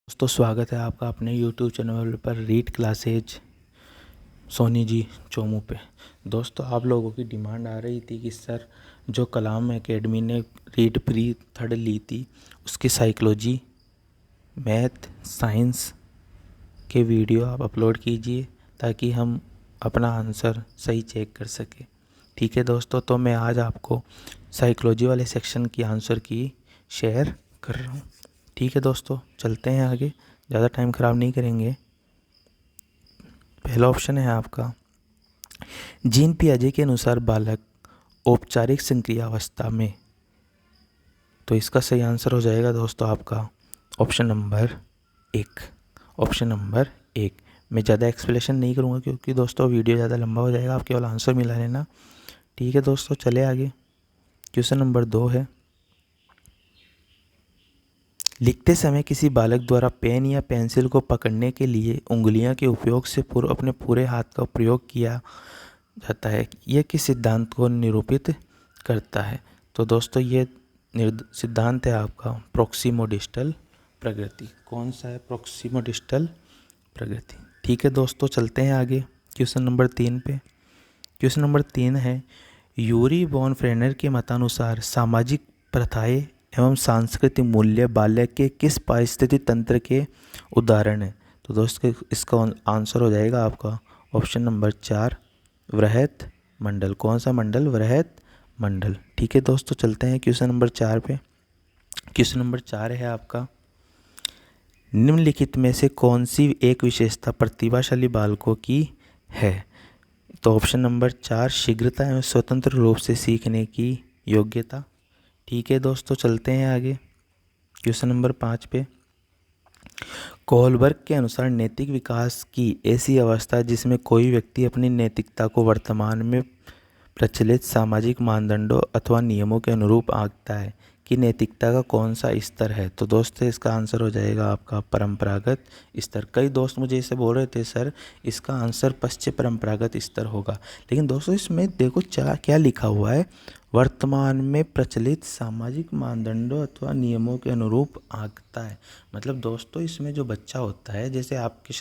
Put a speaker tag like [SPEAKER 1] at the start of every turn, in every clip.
[SPEAKER 1] दोस्तों स्वागत है आपका अपने YouTube चैनल पर रीड क्लासेज सोनी जी चोमू पे। दोस्तों आप लोगों की डिमांड आ रही थी कि सर जो कलाम एकेडमी ने रीड प्री थर्ड ली थी उसकी साइकोलॉजी मैथ साइंस के वीडियो आप अपलोड कीजिए ताकि हम अपना आंसर सही चेक कर सकें। ठीक है दोस्तों, तो मैं आज आपको साइकोलॉजी वाले सेक्शन की आंसर की शेयर कर रहा हूँ। ठीक है दोस्तों, चलते हैं आगे, ज़्यादा टाइम ख़राब नहीं करेंगे। पहला ऑप्शन है आपका, जीन पियाजे के अनुसार बालक औपचारिक संक्रियावस्था में, तो इसका सही आंसर हो जाएगा दोस्तों आपका ऑप्शन नंबर 1। Option number 1। मैं ज़्यादा एक्सप्लेनेशन नहीं करूँगा क्योंकि दोस्तों वीडियो ज़्यादा लंबा हो जाएगा, आप केवल आंसर मिला लेना। ठीक है दोस्तों, चले आगे। क्वेश्चन नंबर 2 है, लिखते समय किसी बालक द्वारा पेन या पेंसिल को पकड़ने के लिए उंगलियों के उपयोग से अपने पूरे हाथ का प्रयोग किया जाता है, यह किस सिद्धांत को निरूपित करता है? तो दोस्तों ये सिद्धांत है आपका प्रोक्सिमोडिस्टल प्रकृति। कौन सा है? प्रोक्सिमोडिस्टल प्रकृति। ठीक है दोस्तों, चलते हैं आगे क्वेश्चन नंबर 3 पे। क्वेश्चन नंबर 3 है, यूरी वॉन फ्रेनर के मतानुसार सामाजिक प्रथाएं एवं सांस्कृतिक मूल्य बाल्य के किस पारिस्थितिक तंत्र के उदाहरण हैं? तो दोस्तों इसका आंसर हो जाएगा आपका ऑप्शन नंबर 4 वृहत मंडल। कौन सा मंडल? वृहत मंडल। ठीक है दोस्तों, चलते हैं क्वेश्चन नंबर 4 पे। क्वेश्चन नंबर 4 है आपका, निम्नलिखित में से कौन सी एक विशेषता प्रतिभाशाली बालकों की है? तो ऑप्शन नंबर 4 शीघ्रता एवं स्वतंत्र रूप से सीखने की योग्यता। ठीक है दोस्तों, चलते हैं आगे क्वेश्चन नंबर 5 पे। कोहलबर्ग के अनुसार नैतिक विकास की ऐसी अवस्था जिसमें कोई व्यक्ति अपनी नैतिकता को वर्तमान में प्रचलित सामाजिक मानदंडों अथवा नियमों के अनुरूप आंकता है कि नैतिकता का कौन सा स्तर है? तो दोस्तों इसका आंसर हो जाएगा आपका परंपरागत स्तर। कई दोस्त मुझे इसे बोल रहे थे सर इसका आंसर पश्चिम परंपरागत स्तर होगा, लेकिन दोस्तों इसमें देखो क्या लिखा हुआ है, वर्तमान में प्रचलित सामाजिक मानदंडों अथवा नियमों के अनुरूप आंकता है। मतलब दोस्तों इसमें जो बच्चा होता है, जैसे आपकी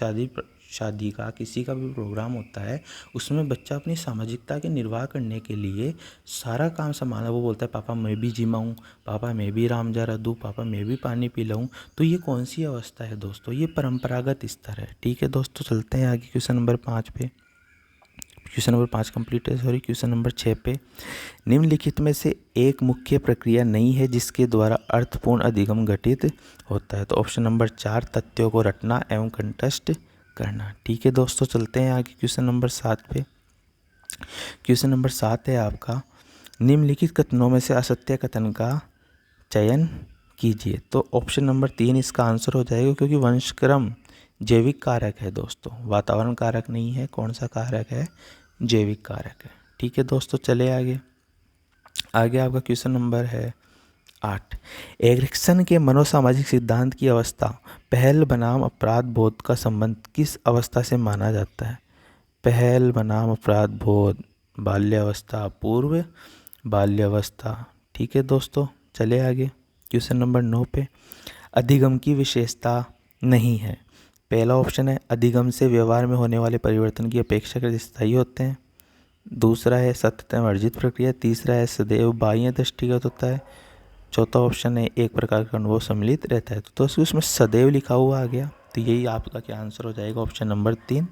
[SPEAKER 1] शादी का किसी का भी प्रोग्राम होता है, उसमें बच्चा अपनी सामाजिकता के निर्वाह करने के लिए सारा काम संभाला। वो बोलता है पापा मैं भी जिमाऊँ, पापा मैं भी राम जरा दूँ, पापा मैं भी पानी पी लाऊँ। तो ये कौन सी अवस्था है दोस्तों? ये परंपरागत स्तर है। ठीक है दोस्तों, चलते हैं आगे क्वेश्चन नंबर 5 पे। क्वेश्चन नंबर 5 कंप्लीट है, सॉरी। क्वेश्चन नंबर 6 पे, निम्नलिखित में से एक मुख्य प्रक्रिया नहीं है जिसके द्वारा अर्थपूर्ण अधिगम घटित होता है? तो ऑप्शन नंबर 4 तथ्यों को रटना एवं कंठस्थ करना। ठीक है दोस्तों, चलते हैं आगे क्वेश्चन नंबर 7 पे। क्वेश्चन नंबर 7 है आपका, निम्नलिखित कथनों में से असत्य कथन का चयन कीजिए। तो ऑप्शन नंबर 3 इसका आंसर हो जाएगा, क्योंकि वंशक्रम जैविक कारक है दोस्तों, वातावरण कारक नहीं है। कौन सा कारक है? जैविक कारक है। ठीक है दोस्तों, चले आगे आपका क्वेश्चन नंबर है 8। एरिक्सन के मनोसामाजिक सिद्धांत की अवस्था पहल बनाम अपराध बोध का संबंध किस अवस्था से माना जाता है? पहल बनाम अपराध बोध, बाल्यावस्था, पूर्व बाल्यावस्था। ठीक है दोस्तों, चले आगे क्वेश्चन नंबर 9 पे, अधिगम की विशेषता नहीं है। पहला ऑप्शन है अधिगम से व्यवहार में होने वाले परिवर्तन की अपेक्षाकृत स्थायी होते हैं। दूसरा है सतत वर्जित प्रक्रिया। तीसरा है सदैव बाह्य दृष्टिगत होता है। चौथा ऑप्शन है एक प्रकार का अनुभव सम्मिलित रहता है। तो दोस्तों उसमें सदैव लिखा हुआ आ गया, तो यही आपका क्या आंसर हो जाएगा? Option number 3।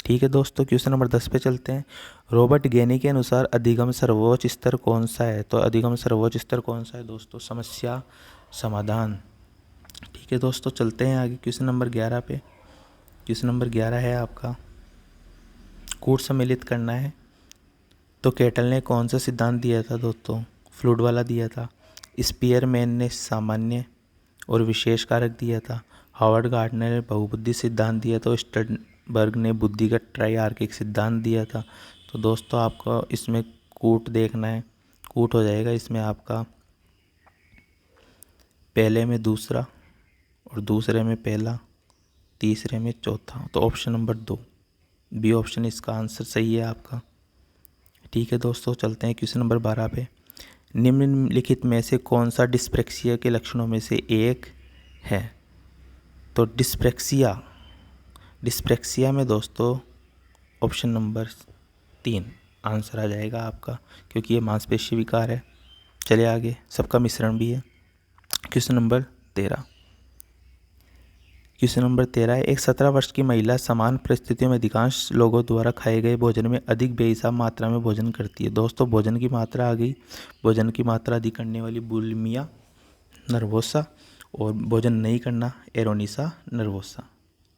[SPEAKER 1] ठीक है दोस्तों, क्वेश्चन नंबर 10 पे चलते हैं। रॉबर्ट गेनी के अनुसार अधिगम सर्वोच्च स्तर कौन सा है? तो अधिगम सर्वोच्च स्तर कौन सा है दोस्तों? समस्या समाधान। ठीक है दोस्तों, चलते हैं आगे क्वेश्चन नंबर 11 पे। क्वेश्चन नंबर 11 है आपका, कूट सम्मिलित करना है। तो केटल ने कौन सा सिद्धांत दिया था दोस्तों? फ्लूइड वाला दिया था। स्पीयरमैन ने सामान्य और विशेष कारक दिया था। हावर्ड गार्डनर ने बहुबुद्धि सिद्धांत दिया था। स्टर्नबर्ग ने बुद्धिगत ट्राइआर्किक सिद्धांत दिया था। तो दोस्तों आपको इसमें कूट देखना है, कूट हो जाएगा इसमें आपका पहले में दूसरा और दूसरे में पहला, तीसरे में चौथा। तो ऑप्शन नंबर 2 बी ऑप्शन इसका आंसर सही है आपका। ठीक है दोस्तों, चलते हैं क्वेश्चन नंबर 12 पे। निम्नलिखित में से कौन सा डिस्प्रेक्सिया के लक्षणों में से एक है? तो डिस्प्रेक्सिया में दोस्तों ऑप्शन नंबर 3 आंसर आ जाएगा आपका, क्योंकि ये मांसपेशी विकार है। चलिए आगे, सबका मिश्रण भी है। क्वेश्चन नंबर 13 है, एक 17 वर्ष की महिला समान परिस्थितियों में अधिकांश लोगों द्वारा खाए गए भोजन में अधिक बेहिसाब मात्रा में भोजन करती है। दोस्तों भोजन की मात्रा आ गई, भोजन की मात्रा अधिक करने वाली बुलिमिया नर्वोसा, और भोजन नहीं करना एरोनिसा नर्वोसा।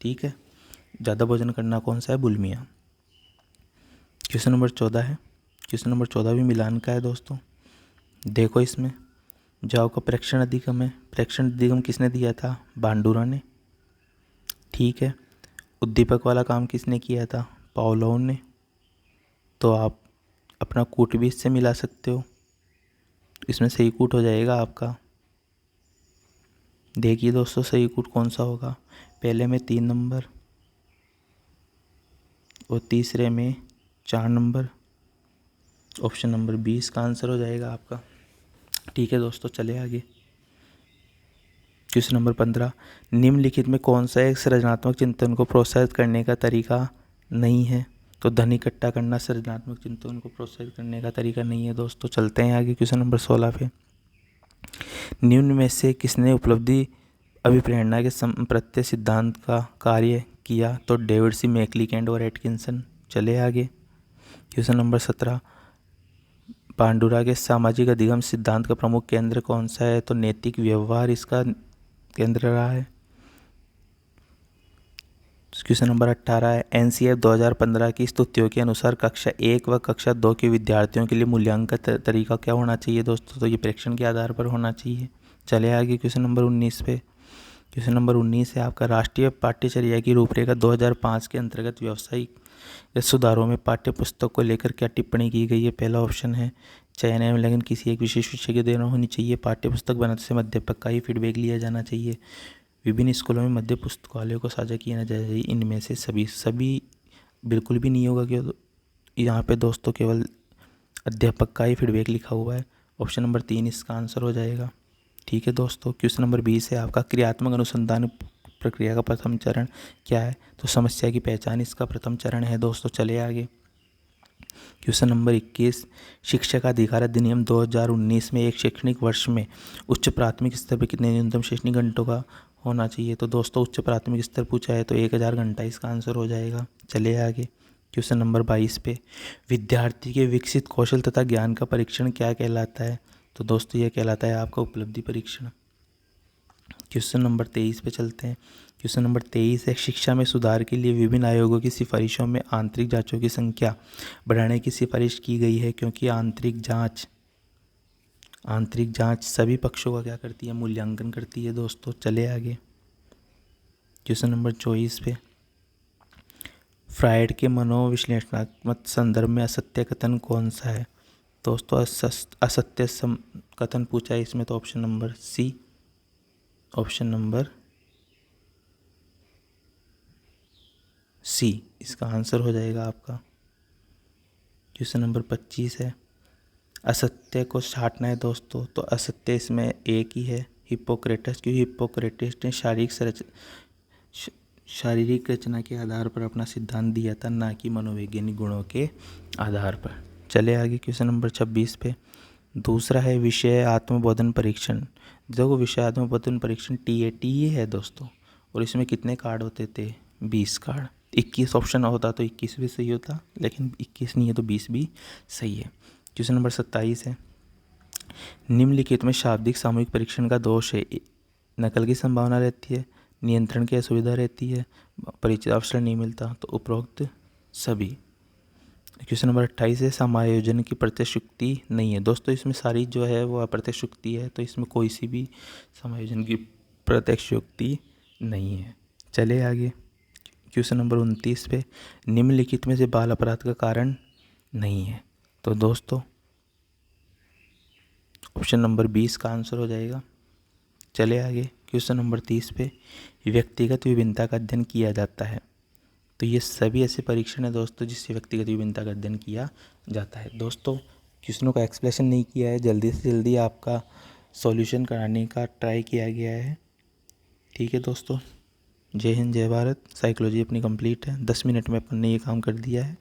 [SPEAKER 1] ठीक है, ज़्यादा भोजन करना कौन सा है? बुलिमिया। क्वेश्चन नंबर 14 है, क्वेश्चन नंबर 14 भी मिलान का है दोस्तों। देखो इसमें जाव का प्रेक्षण अधिगम है। प्रेक्षण अधिगम किसने दिया था? बांडुरा ने। ठीक है, उद्दीपक वाला काम किसने किया था? पावलोव ने। तो आप अपना कूट भी इससे मिला सकते हो, इसमें सही कूट हो जाएगा आपका। देखिए दोस्तों सही कूट कौन सा होगा। पहले में 3 नंबर और तीसरे में 4 नंबर। ऑप्शन नंबर 20 का आंसर हो जाएगा आपका। ठीक है दोस्तों, चले आगे। क्वेश्चन नंबर 15, निम्नलिखित में कौन सा एक सृजनात्मक चिंतन को प्रोत्साहित करने का तरीका नहीं है? तो धन इकट्ठा करना सृजनात्मक चिंतन को प्रोत्साहित करने का तरीका नहीं है दोस्तों। चलते हैं आगे क्वेश्चन नंबर 16 पे। निम्न में से किसने उपलब्धि अभिप्रेरणा के प्रत्यय सिद्धांत का कार्य किया? तो डेविड सी मैकलीलैंड और एटकिंसन। चले आगे। क्वेश्चन नंबर 17, पांडुरा के सामाजिक अधिगम सिद्धांत का प्रमुख केंद्र कौन सा है? तो नैतिक व्यवहार इसका केंद्र रहा है। क्वेश्चन नंबर 18 है, एनसीएफ 2015 की स्तुतियों के अनुसार कक्षा 1 व कक्षा 2 के विद्यार्थियों के लिए मूल्यांकन तरीका क्या होना चाहिए दोस्तों? तो ये प्रेक्षण के आधार पर होना चाहिए। चले आगे क्वेश्चन नंबर 19 पे। क्वेश्चन नंबर 19 है आपका, राष्ट्रीय पाठ्यचर्या की रूपरेखा 2005 के अंतर्गत व्यावसायिक सुधारों में पाठ्य पुस्तक को लेकर क्या टिप्पणी की गई है? पहला ऑप्शन है, चयन एवं लेखन किसी एक विशेष विषय के द्वारा होनी चाहिए। पाठ्य पुस्तक बनाते समय अध्यापक का ही फीडबैक लिया जाना चाहिए। विभिन्न स्कूलों में मध्य पुस्तकालयों को साझा किया जाना चाहिए। इनमें से सभी बिल्कुल भी नहीं होगा, क्यों? यहाँ पे दोस्तों केवल अध्यापक का ही फीडबैक लिखा हुआ है। ऑप्शन नंबर 3 इसका आंसर हो जाएगा। ठीक है दोस्तों, क्वेश्चन नंबर 20 है आपका, क्रियात्मक अनुसंधान प्रक्रिया का प्रथम चरण क्या है? तो समस्या की पहचान इसका प्रथम चरण है दोस्तों। चले आगे। क्वेश्चन नंबर 21, शिक्षा का अधिकार अधिनियम 2019 में एक शैक्षणिक वर्ष में उच्च प्राथमिक स्तर पर कितने न्यूनतम शैक्षणिक घंटों का होना चाहिए? तो दोस्तों उच्च प्राथमिक स्तर पूछा है तो 1000 घंटा इसका आंसर हो जाएगा। चले आगे। क्वेश्चन नंबर 22 पे, विद्यार्थी के विकसित कौशल तथा ज्ञान का परीक्षण क्या कहलाता है? तो दोस्तों यह कहलाता है आपका उपलब्धि परीक्षण। क्वेश्चन नंबर 23 पे चलते हैं। क्वेश्चन नंबर 23 है, शिक्षा में सुधार के लिए विभिन्न आयोगों की सिफारिशों में आंतरिक जांचों की संख्या बढ़ाने की सिफारिश की गई है, क्योंकि आंतरिक जांच सभी पक्षों का क्या करती है? मूल्यांकन करती है दोस्तों। चले आगे। क्वेश्चन नंबर 24 पे, फ्रायड के मनोविश्लेषणात्मक संदर्भ में असत्य कथन कौन सा है? दोस्तों असत्य कथन पूछा है इसमें, तो option number C, option number C इसका आंसर हो जाएगा आपका। क्वेश्चन नंबर 25 है, असत्य को छांटना है दोस्तों, तो असत्य इसमें एक ही है, हिप्पोक्रेटस, क्योंकि हिप्पोक्रेटस ने शारीरिक रचना के आधार पर अपना सिद्धांत दिया था, ना कि मनोवैज्ञानिक गुणों के आधार पर। चले आगे क्वेश्चन नंबर 26 पे। दूसरा है विषय आत्मबोधन परीक्षण। देखो विषय आत्मबोधन परीक्षण TAT ही है दोस्तों, और इसमें कितने कार्ड होते थे? 20 कार्ड। 21 ऑप्शन होता तो 21 भी सही होता, लेकिन 21 नहीं है तो 20 भी सही है। क्वेश्चन नंबर 27 है, निम्नलिखित में शाब्दिक सामूहिक परीक्षण का दोष है? नकल की संभावना रहती है, नियंत्रण की असुविधा रहती है, परिचित अवसर नहीं मिलता, तो उपरोक्त सभी। क्वेश्चन नंबर 28 है, समायोजन की प्रत्यक्ष युक्ति नहीं है। दोस्तों इसमें सारी जो है वो अप्रत्यक्ष युक्ति है, तो इसमें कोई सी भी समायोजन की प्रत्यक्ष युक्ति नहीं है। चले आगे। क्वेश्चन नंबर 29 पे, निम्नलिखित में से बाल अपराध का कारण नहीं है? तो दोस्तों ऑप्शन नंबर 20 का आंसर हो जाएगा। चले आगे। क्वेश्चन नंबर 30 पे, व्यक्तिगत विभिन्नता का अध्ययन किया जाता है? तो ये सभी ऐसे परीक्षण है दोस्तों जिससे व्यक्तिगत विभिन्नता का अध्ययन किया जाता है। दोस्तों क्वेश्चनों का एक्सप्लेनेशन नहीं किया है, जल्दी से जल्दी आपका सॉल्यूशन कराने का ट्राई किया गया है। ठीक है दोस्तों, जय हिंद जय भारत। साइकोलॉजी अपनी कंप्लीट है, 10 मिनट में अपन ने ये काम कर दिया है।